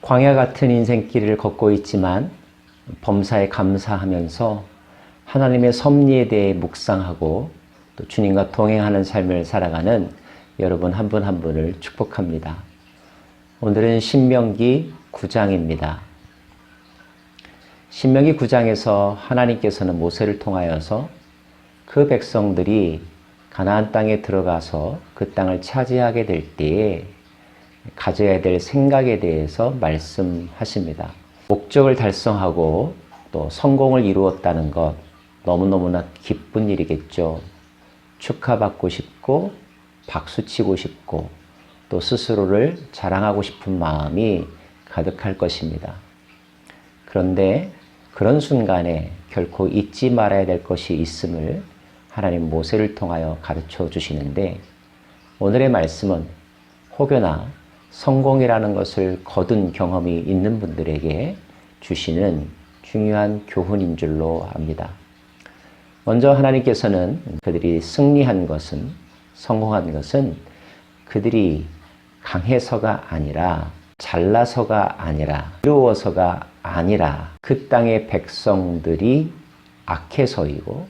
광야 같은 인생길을 걷고 있지만 범사에 감사하면서 하나님의 섭리에 대해 묵상하고 또 주님과 동행하는 삶을 살아가는 여러분 한 분 한 분을 축복합니다. 오늘은 신명기 9장입니다. 신명기 9장에서 하나님께서는 모세를 통하여서 그 백성들이 가나안 땅에 들어가서 그 땅을 차지하게 될 때에 가져야 될 생각에 대해서 말씀하십니다. 목적을 달성하고 또 성공을 이루었다는 것 너무너무나 기쁜 일이겠죠. 축하받고 싶고 박수치고 싶고 또 스스로를 자랑하고 싶은 마음이 가득할 것입니다. 그런데 그런 순간에 결코 잊지 말아야 될 것이 있음을 하나님 모세를 통하여 가르쳐 주시는데, 오늘의 말씀은 혹여나 성공이라는 것을 거둔 경험이 있는 분들에게 주시는 중요한 교훈인 줄로 압니다. 먼저 하나님께서는 그들이 승리한 것은, 성공한 것은 그들이 강해서가 아니라, 잘나서가 아니라, 어려워서가 아니라 그 땅의 백성들이 악해서이고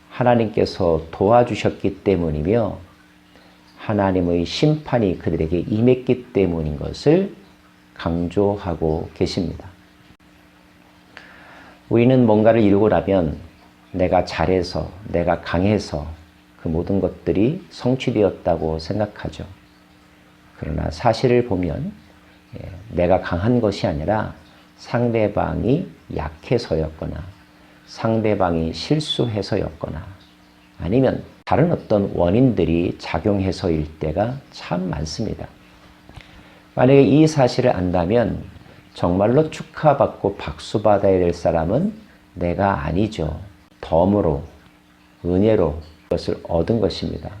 하나님께서 도와주셨기 때문이며 하나님의 심판이 그들에게 임했기 때문인 것을 강조하고 계십니다. 우리는 뭔가를 이루고 나면 내가 잘해서, 내가 강해서 그 모든 것들이 성취되었다고 생각하죠. 그러나 사실을 보면 내가 강한 것이 아니라 상대방이 약해서였거나 상대방이 실수해서였거나 아니면 다른 어떤 원인들이 작용해서일 때가 참 많습니다. 만약에 이 사실을 안다면 정말로 축하받고 박수받아야 될 사람은 내가 아니죠. 덤으로, 은혜로 그것을 얻은 것입니다.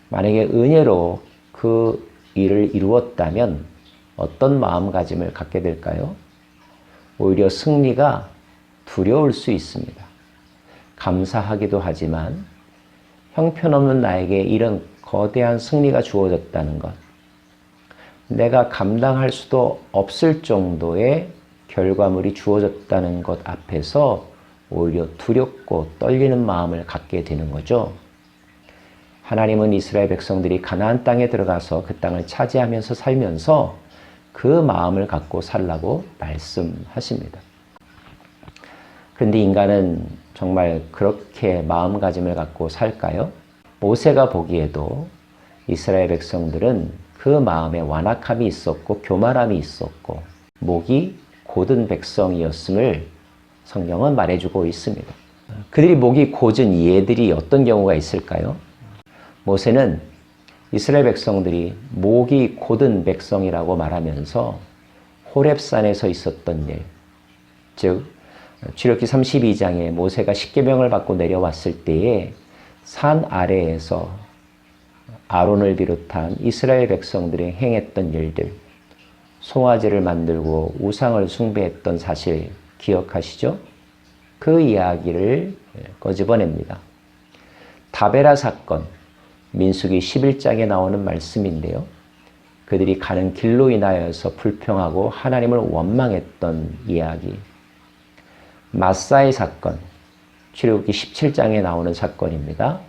만약에 은혜로 그 일을 이루었다면 어떤 마음가짐을 갖게 될까요? 오히려 승리가 두려울 수 있습니다. 감사하기도 하지만 형편없는 나에게 이런 거대한 승리가 주어졌다는 것, 내가 감당할 수도 없을 정도의 결과물이 주어졌다는 것 앞에서 오히려 두렵고 떨리는 마음을 갖게 되는 거죠. 하나님은 이스라엘 백성들이 가나안 땅에 들어가서 그 땅을 차지하면서 살면서 그 마음을 갖고 살라고 말씀하십니다. 그런데 인간은 정말 그렇게 마음가짐을 갖고 살까요? 모세가 보기에도 이스라엘 백성들은 그 마음에 완악함이 있었고 교만함이 있었고 목이 곧은 백성이었음을 성경은 말해주고 있습니다. 그들이 목이 곧은 예들이 어떤 경우가 있을까요? 모세는 이스라엘 백성들이 목이 곧은 백성이라고 말하면서 호렙산에서 있었던 일, 즉 출애굽기 32장에 모세가 십계명을 받고 내려왔을 때에 산 아래에서 아론을 비롯한 이스라엘 백성들이 행했던 일들, 송아지를 만들고 우상을 숭배했던 사실 기억하시죠? 그 이야기를 꺼집어냅니다. 다베라 사건, 민수기 11장에 나오는 말씀인데요. 그들이 가는 길로 인하여서 불평하고 하나님을 원망했던 이야기. 마사의 사건, 출애굽기 17장에 나오는 사건입니다.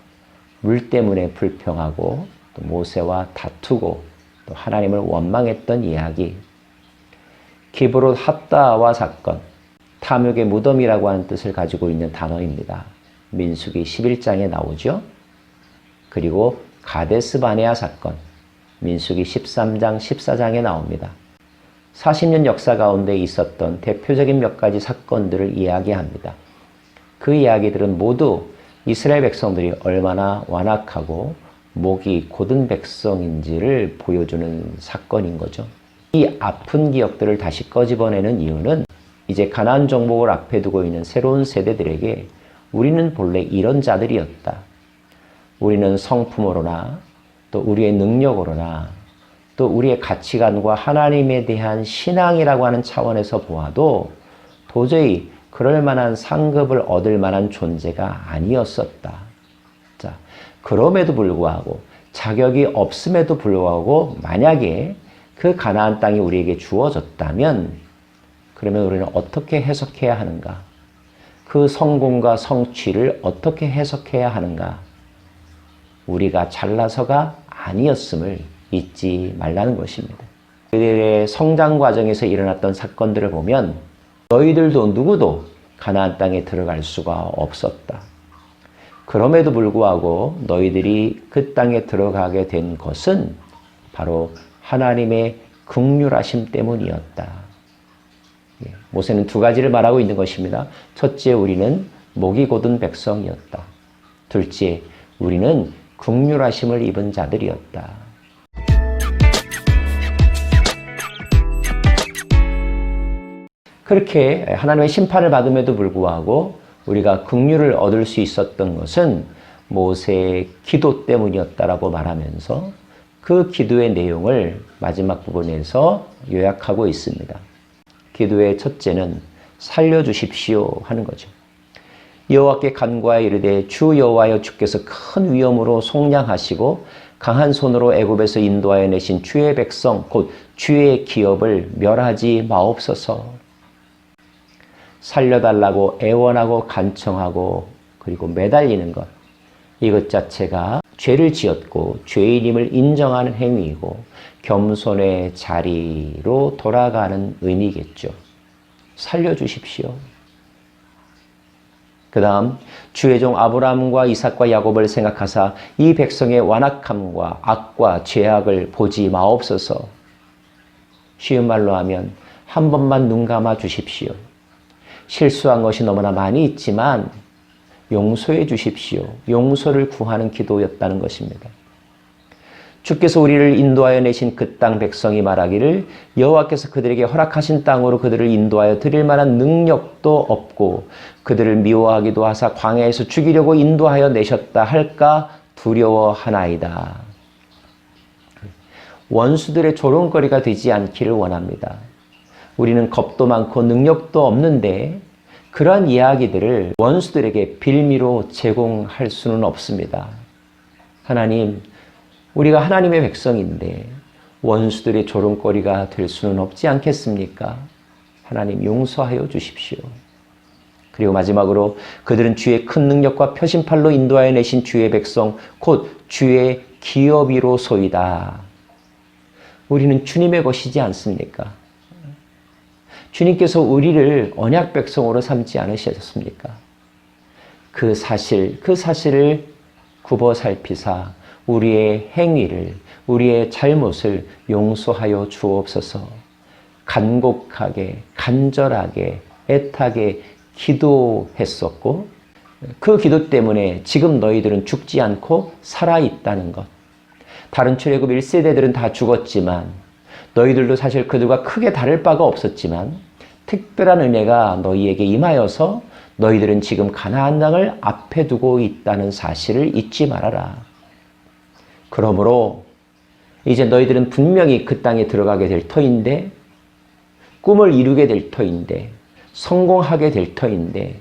물 때문에 불평하고 또 모세와 다투고 또 하나님을 원망했던 이야기. 기브롯 핫다와 사건, 탐욕의 무덤이라고 하는 뜻을 가지고 있는 단어입니다. 민수기 11장에 나오죠. 그리고 가데스 바네아 사건, 민수기 13장, 14장에 나옵니다. 40년 역사 가운데 있었던 대표적인 몇 가지 사건들을 이야기합니다. 그 이야기들은 모두 이스라엘 백성들이 얼마나 완악하고 목이 곧은 백성인지를 보여주는 사건인 거죠. 이 아픈 기억들을 다시 꺼집어내는 이유는 이제 가나안 정복을 앞에 두고 있는 새로운 세대들에게 우리는 본래 이런 자들이었다. 우리는 성품으로나 또 우리의 능력으로나 또 우리의 가치관과 하나님에 대한 신앙이라고 하는 차원에서 보아도 도저히 그럴 만한 상급을 얻을 만한 존재가 아니었었다. 자, 그럼에도 불구하고 자격이 없음에도 불구하고 만약에 그 가나안 땅이 우리에게 주어졌다면 그러면 우리는 어떻게 해석해야 하는가? 그 성공과 성취를 어떻게 해석해야 하는가? 우리가 잘나서가 아니었음을 잊지 말라는 것입니다. 그들의 성장 과정에서 일어났던 사건들을 보면 너희들도 누구도 가나안 땅에 들어갈 수가 없었다. 그럼에도 불구하고 너희들이 그 땅에 들어가게 된 것은 바로 하나님의 긍휼하심 때문이었다. 모세는 두 가지를 말하고 있는 것입니다. 첫째, 우리는 목이 곧은 백성이었다. 둘째, 우리는 긍휼하심을 입은 자들이었다. 그렇게 하나님의 심판을 받음에도 불구하고 우리가 긍휼을 얻을 수 있었던 것은 모세의 기도 때문이었다라고 말하면서 그 기도의 내용을 마지막 부분에서 요약하고 있습니다. 기도의 첫째는 살려주십시오 하는 거죠. 여호와께 간구하여 이르되 주 여호와여 주께서 큰 위엄으로 속량하시고 강한 손으로 애굽에서 인도하여 내신 주의 백성 곧 주의 기업을 멸하지 마옵소서. 살려달라고 애원하고 간청하고 그리고 매달리는 것, 이것 자체가 죄를 지었고 죄인임을 인정하는 행위이고 겸손의 자리로 돌아가는 의미겠죠. 살려주십시오. 그 다음 주의 종 아브라함과 이삭과 야곱을 생각하사 이 백성의 완악함과 악과 죄악을 보지 마옵소서. 쉬운 말로 하면 한 번만 눈 감아 주십시오. 실수한 것이 너무나 많이 있지만 용서해 주십시오. 용서를 구하는 기도였다는 것입니다. 주께서 우리를 인도하여 내신 그 땅 백성이 말하기를 여호와께서 그들에게 허락하신 땅으로 그들을 인도하여 드릴 만한 능력도 없고 그들을 미워하기도 하사 광야에서 죽이려고 인도하여 내셨다 할까 두려워하나이다. 원수들의 조롱거리가 되지 않기를 원합니다. 우리는 겁도 많고 능력도 없는데 그러한 이야기들을 원수들에게 빌미로 제공할 수는 없습니다. 하나님, 우리가 하나님의 백성인데 원수들의 조롱거리가 될 수는 없지 않겠습니까? 하나님 용서하여 주십시오. 그리고 마지막으로 그들은 주의 큰 능력과 표심팔로 인도하여 내신 주의 백성 곧 주의 기업이로소이다. 우리는 주님의 것이지 않습니까? 주님께서 우리를 언약 백성으로 삼지 않으셨습니까? 그 사실을 굽어 살피사 우리의 행위를, 우리의 잘못을 용서하여 주옵소서. 간곡하게, 간절하게, 애타게 기도했었고 그 기도 때문에 지금 너희들은 죽지 않고 살아있다는 것. 다른 출애굽 1세대들은 다 죽었지만 너희들도 사실 그들과 크게 다를 바가 없었지만 특별한 은혜가 너희에게 임하여서 너희들은 지금 가나안 땅을 앞에 두고 있다는 사실을 잊지 말아라. 그러므로 이제 너희들은 분명히 그 땅에 들어가게 될 터인데 꿈을 이루게 될 터인데 성공하게 될 터인데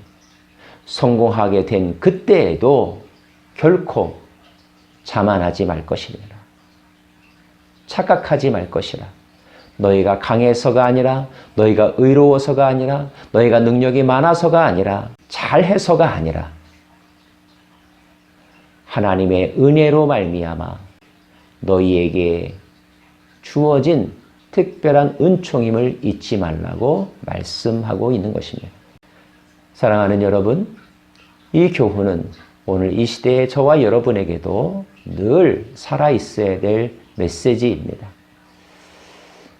성공하게 된 그때에도 결코 자만하지 말 것이니라. 착각하지 말 것이라. 너희가 강해서가 아니라 너희가 의로워서가 아니라 너희가 능력이 많아서가 아니라 잘해서가 아니라 하나님의 은혜로 말미암아 너희에게 주어진 특별한 은총임을 잊지 말라고 말씀하고 있는 것입니다. 사랑하는 여러분, 이 교훈은 오늘 이 시대의 저와 여러분에게도 늘 살아있어야 될 메시지입니다.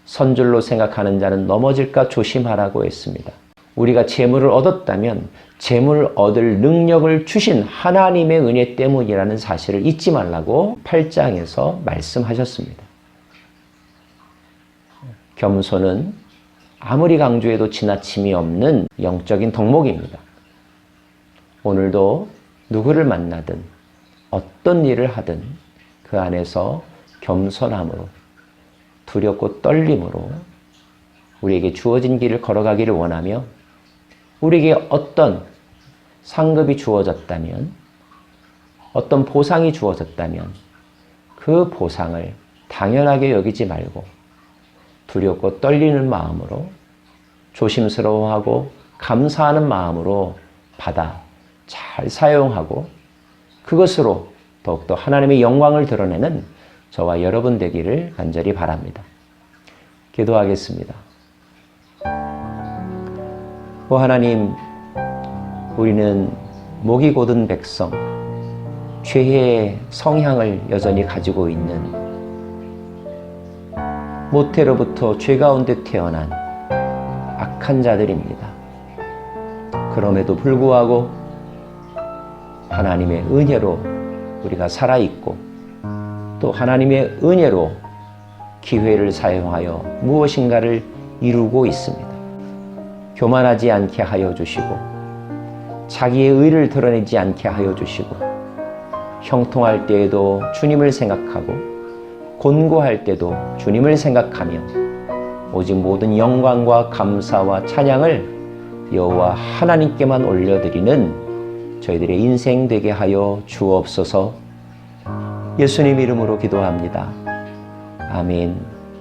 선줄로 생각하는 자는 넘어질까 조심하라고 했습니다. 우리가 재물을 얻었다면 재물 얻을 능력을 주신 하나님의 은혜 때문이라는 사실을 잊지 말라고 8장에서 말씀하셨습니다. 겸손은 아무리 강조해도 지나침이 없는 영적인 덕목입니다. 오늘도 누구를 만나든 어떤 일을 하든 그 안에서 겸손함으로 두렵고 떨림으로 우리에게 주어진 길을 걸어가기를 원하며 우리에게 어떤 상급이 주어졌다면 어떤 보상이 주어졌다면 그 보상을 당연하게 여기지 말고 두렵고 떨리는 마음으로 조심스러워하고 감사하는 마음으로 받아 잘 사용하고 그것으로 더욱더 하나님의 영광을 드러내는 저와 여러분 되기를 간절히 바랍니다. 기도하겠습니다. 오 하나님, 우리는 목이 곧은 백성, 죄의 성향을 여전히 가지고 있는 모태로부터 죄 가운데 태어난 악한 자들입니다. 그럼에도 불구하고 하나님의 은혜로 우리가 살아있고 또 하나님의 은혜로 기회를 사용하여 무엇인가를 이루고 있습니다. 교만하지 않게 하여 주시고 자기의 의를 드러내지 않게 하여 주시고 형통할 때에도 주님을 생각하고 곤고할 때도 주님을 생각하며 오직 모든 영광과 감사와 찬양을 여호와 하나님께만 올려드리는 저희들의 인생 되게 하여 주옵소서. 예수님 이름으로 기도합니다. 아멘.